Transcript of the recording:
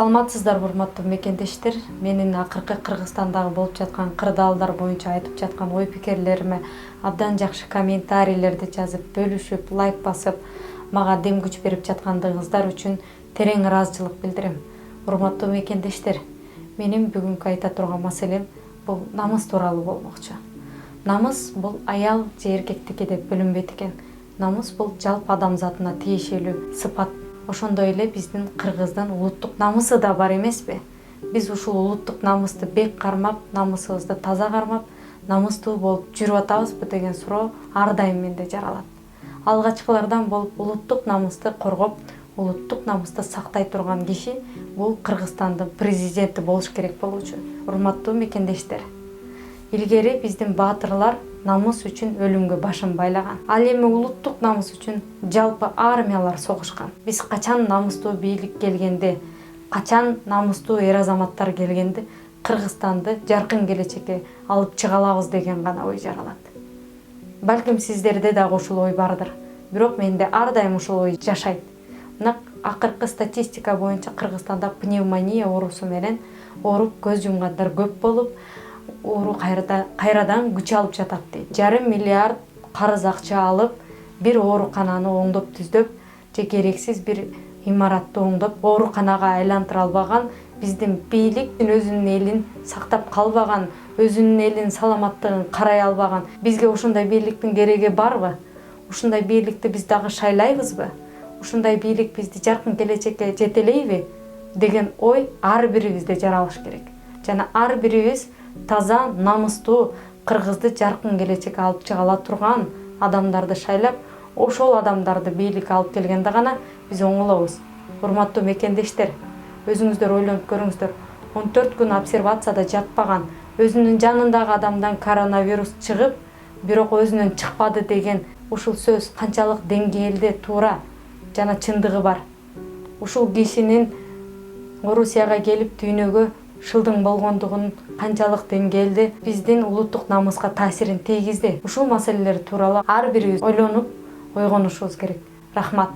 Саламатсыздар урматтуу мекендештер. Менин акыркы Кыргызстандагы болуп жаткан кырдаалдар боюнча айтып жаткан ой пикирлериме абдан жакшы комментарийлерди жазып, бөлүшүп, лайк басып, мага дем күч берип жаткандыгыңыздар үчүн терең ыраазычылык билдирем. Урматтуу мекендештер, менин бүгүнкү айта турган маселем бул намыс тууралуу болмокчу. Намыс бул аял же эркектики деп бөлүнбөйт экен. Намыс бул жалпы адамзатына тиешелүү сыпат. Ошондой эле биздин кыргыздын улуттук намысы да бар эмеспи? Биз ушул улуттук намысты бек кармап, намысыбызды таза кармап, намыстуу болуп жүрүп атабызбы деген суроо ар дайым менде жаралат. Алгачкылардан болуп улуттук намысты коргоп, улуттук намысты сактай турган киши бул Кыргызстандын президенти болуш керек болчу. Урматтуу мекендештер, илгери биздин баатырлар намыс үчүн өлүмгө башын байлаган. Ал эми улуттук намыс үчүн жалпы армиялар согушкан. Биз качан намыстуу бийлик келгенде, качан намыстуу эр-азаматтар келгенде Кыргызстанды жаркын келечекке алып чыга алабыз деген гана ой жаралат. Балким сиздерде дагы ушул ой бардыр. Бирок менде ар дайым ушул ой жашайт. Мына акыркы статистика боюнча Кыргызстанда пневмония оорусу менен ооруп көз жумгандар көп болуп, оору кайрадан күч алып жатат дейт. 1,5 миллиард карыз акча алып, бир оорукананы оңдоп түздөп, же керексиз бир имаратты оңдоп, ооруканага айлантыра албаган биздин бийлик өзүнүн элин сактап калбаган, өзүнүн элинин саламаттыгын карай албаган. Бизге ушундай бийликтин кереги барбы? Ушундай бийликти биз дагы шайлайбызбы? Ушундай бийлик бизди жаркын келечекке жетелейби деген ой ар бирибизде жаралыш керек. Жана ар бирибиз таза, намыстуу, Кыргызды жаркын келечекке алып чыга ала турган адамдарды шайлап, ошол адамдарды бийликке алып келгенде гана биз оңолобуз. Урматтуу мекендештер, өзүңүздөр ойлонуп көрүңүздөр. 14 күн обсервацияда жатпаган, өзүнүн жанындагы адамдан коронавирус чыгып, бирок өзүнөн чыкпады деген ушул сөз канчалык деңгээлде туура жана чындыгы бар. Ушул кишинин Орусияга келип дүйнөгө шылдың болгондугун канчалык деңгээлде биздин улуттук намыска таасирин тийгизди. Ушул маселелер тууралуу ар бирибиз ойлонуп, ойгонушубуз керек. Рахмат.